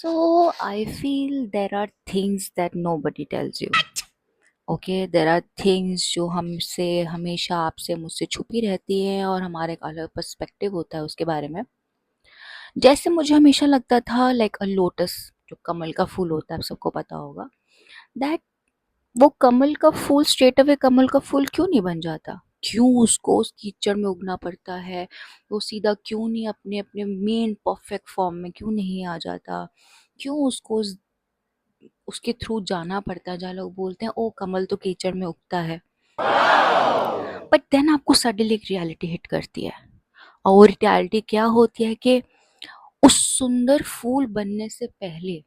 So I feel there are things that nobody tells you. Okay, there are things जो हमसे हमेशा आपसे मुझसे छुपी रहती हैं और हमारा एक अलग पर्सपेक्टिव होता है उसके बारे में। जैसे मुझे हमेशा लगता था लाइक अ लोटस, जो कमल का फूल होता है, आप सबको पता होगा दैट वो कमल का फूल स्ट्रेट अवे कमल का फूल क्यों नहीं बन जाता? क्यों उसको उस कीचड़ में उगना पड़ता है? वो सीधा क्यों नहीं अपने अपने मेन परफेक्ट फॉर्म में क्यों नहीं आ जाता? क्यों उसको उसके थ्रू जाना पड़ता है जहाँ लोग बोलते हैं ओ कमल तो कीचड़ में उगता है। बट देन आपको सडनली एक रियलिटी हिट करती है, और वो रियलिटी क्या होती है कि उस सुंदर फूल बनने से पहले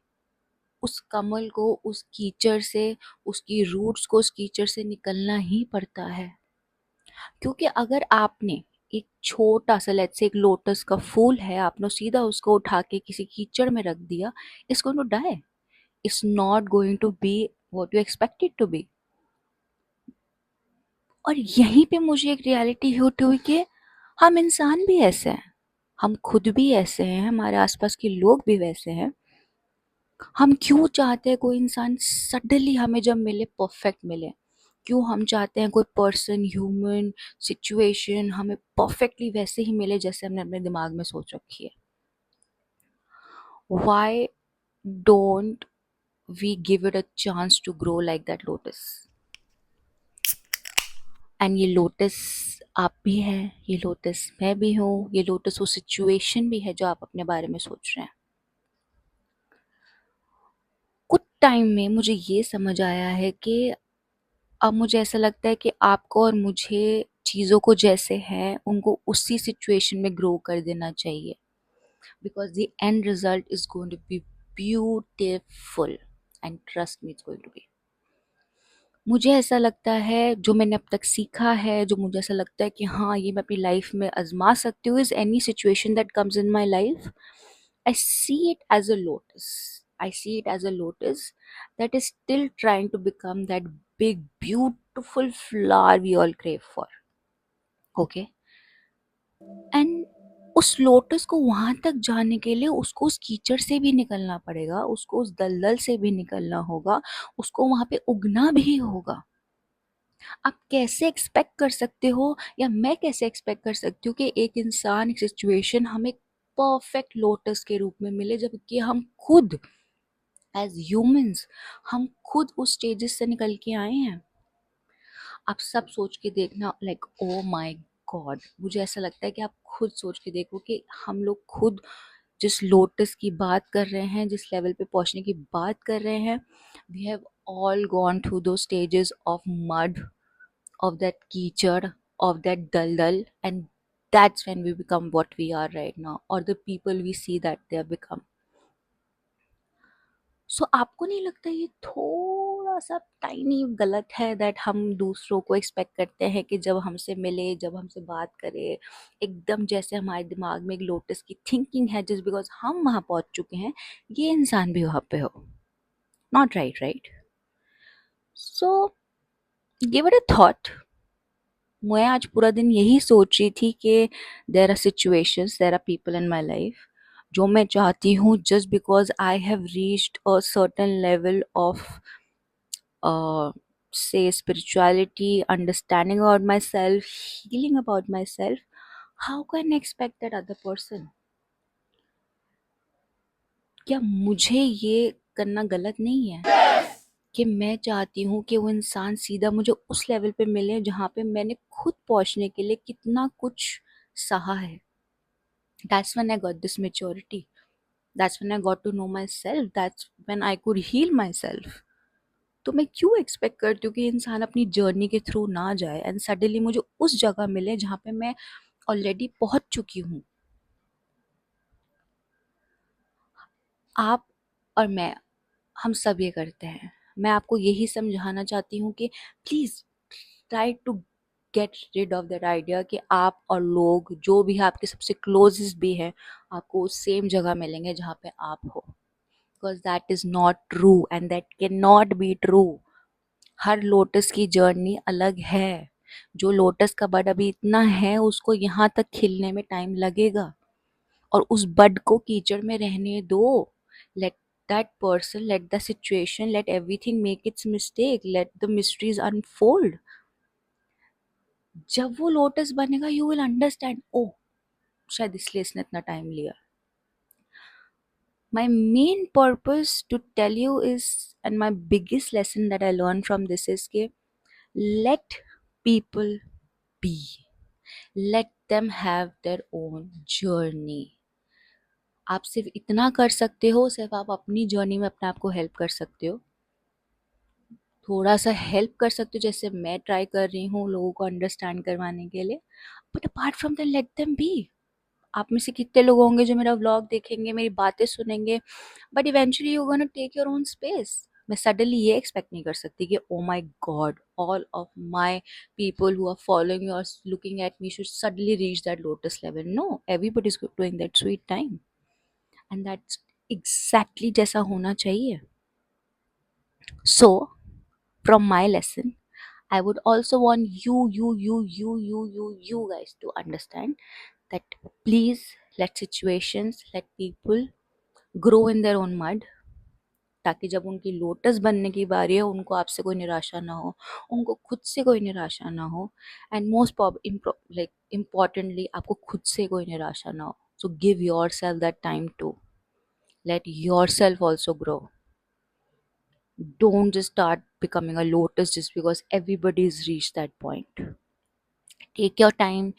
उस कमल को उस कीचड़ से, उसकी रूट्स को उस कीचड़ से निकलना ही पड़ता है। क्योंकि अगर आपने एक छोटा सा लेट्स से एक लोटस का फूल है, आपने सीधा उसको उठा के किसी कीचड़ में रख दिया, it's going to die, it's not going to be what you expect it to be. और यहीं पे मुझे एक रियलिटी हिट हुई कि हम इंसान भी ऐसे हैं, हम खुद भी ऐसे हैं, हमारे आसपास के लोग भी वैसे हैं। हम क्यों चाहते हैं कोई इंसान सडनली हमें जब मिले परफेक्ट मिले? क्यों हम चाहते हैं कोई पर्सन, ह्यूमन, सिचुएशन हमें परफेक्टली वैसे ही मिले जैसे हमने अपने दिमाग में सोच रखी है? Why don't we give it a chance to grow like that lotus? And ये लोटस आप भी हैं, ये लोटस मैं भी हूँ, ये लोटस वो सिचुएशन भी है जो आप अपने बारे में सोच रहे हैं। कुछ टाइम में मुझे ये समझ आया है कि अब मुझे ऐसा लगता है कि आपको और मुझे चीज़ों को जैसे हैं उनको उसी सिचुएशन में ग्रो कर देना चाहिए, because the end result is going to be beautiful, and trust me it's going to be. मुझे ऐसा लगता है, जो मैंने अब तक सीखा है, जो मुझे ऐसा लगता है कि हाँ ये मैं अपनी लाइफ में आजमा सकती हूँ, is any situation that comes in my life, I see it as a lotus. I see it as a lotus that is still trying to become that big, beautiful flower we all crave for. Okay? And उस lotus को वहां तक जाने के लिए उसको उस कीचड़ से भी निकलना पड़ेगा, उसको उस दलदल से भी निकलना होगा, उसको वहां पे उगना भी होगा। आप कैसे एक्सपेक्ट कर सकते हो, या मैं कैसे एक्सपेक्ट कर सकती हूँ कि एक इंसान, एक सिचुएशन हमें परफेक्ट लोटस के रूप में मिले, जबकि हम खुद एज ह्यूमंस हम खुद उस स्टेजेस से निकल के आए हैं। आप सब सोच के देखना, लाइक ओ माय गॉड, मुझे ऐसा लगता है कि आप खुद सोच के देखो कि हम लोग खुद जिस लोटस की बात कर रहे हैं, जिस लेवल पे पहुंचने की बात कर रहे हैं, we have all gone through दो stages of mud, of that कीचड़, of that daldal, and that's when we become what we are right now, or the people we see that they have become. सो आपको नहीं लगता ये थोड़ा सा tiny गलत है, दैट हम दूसरों को एक्सपेक्ट करते हैं कि जब हमसे मिले, जब हमसे बात करे, एकदम जैसे हमारे दिमाग में एक लोटस की थिंकिंग है, जस्ट बिकॉज हम वहाँ पहुँच चुके हैं, ये इंसान भी वहाँ पे हो? Not right, right? So give it a thought. मैं आज पूरा दिन यही सोच रही थी कि there are situations, there are people in my life जो मैं चाहती हूँ, just because I have reached a certain level of say spirituality, understanding about myself, healing about myself, how can I expect that other person? क्या मुझे ये करना गलत नहीं है कि मैं चाहती हूँ कि वो इंसान सीधा मुझे उस लेवल पे मिले जहाँ पे मैंने खुद पहुँचने के लिए कितना कुछ सहा है? That's when I got this maturity. That's when I got to know myself. That's when I could heal myself. तो मैं क्यों एक्सपेक्ट करती हूँ कि इंसान अपनी जर्नी के थ्रू ना जाए एंड सडनली मुझे उस जगह मिले जहाँ पे मैं ऑलरेडी पहुँच चुकी हूँ? आप और मैं, हम सब ये करते हैं। मैं आपको यही समझाना चाहती हूँ कि please try to get rid of that idea कि आप और लोग जो भी है, आपके सबसे क्लोजेस्ट भी हैं, आपको उस सेम जगह मिलेंगे जहाँ पे आप हो, because that is not true and that can not be true. Her lotus की जर्नी अलग है। जो लोटस का बड अभी इतना है, उसको यहाँ तक खिलने में टाइम लगेगा, और उस बड को कीचड़ में रहने दो। Let that person, let the situation, let everything make its mistake, let the mysteries unfold. जब वो लोटस बनेगा यू विल अंडरस्टैंड, ओ शायद इसलिए इसने इतना टाइम लिया. My main purpose to tell you is, and my biggest lesson that I learned from this is कि let people be. Let them have their own journey. आप सिर्फ इतना कर सकते हो, सिर्फ आप अपनी जर्नी में अपने आप को हेल्प कर सकते हो, थोड़ा सा हेल्प कर सकते हो, जैसे मैं ट्राई कर रही हूँ लोगों को अंडरस्टैंड करवाने के लिए. But apart from that let them be. आप में से कितने लोग होंगे जो मेरा व्लॉग देखेंगे, मेरी बातें सुनेंगे, but eventually you gonna take your own space. मैं सडनली ये एक्सपेक्ट नहीं कर सकती कि oh my God all of my people who are following you और looking at me should suddenly reach that lotus level. No, everybody is doing that sweet time, and that's exactly जैसा होना चाहिए. So from my lesson I would also want you guys to understand that please let situations, let people grow in their own mud, ताकि जब उनकी lotus बनने की बारी है उनको आपसे कोई निराशा ना हो, उनको खुद से कोई निराशा ना हो, एंड मोस्ट लाइक इम्पॉर्टेंटली आपको खुद से कोई निराशा ना हो. So give yourself that time to let yourself also grow. Don't just start becoming a lotus just because everybody's reached that point. Take your time,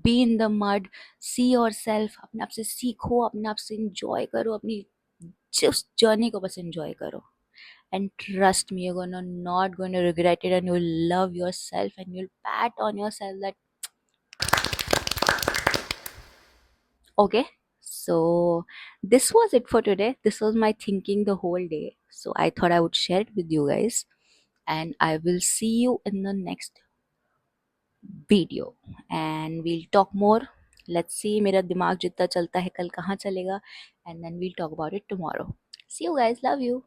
be in the mud, see yourself, अपने आप से सीखो, अपने आप से enjoy करो, अपनी जिस journey को बस enjoy करो. And trust me, you're gonna not going to regret it, and you'll love yourself, and you'll pat on yourself that okay. So this was it for today. This was my thinking the whole day. So I thought I would share it with you guys, and I will see you in the next video and we'll talk more. Let's see मेरा दिमाग जितना चलता है कल कहाँ चलेगा, and then we'll talk about it tomorrow. See you guys, love you.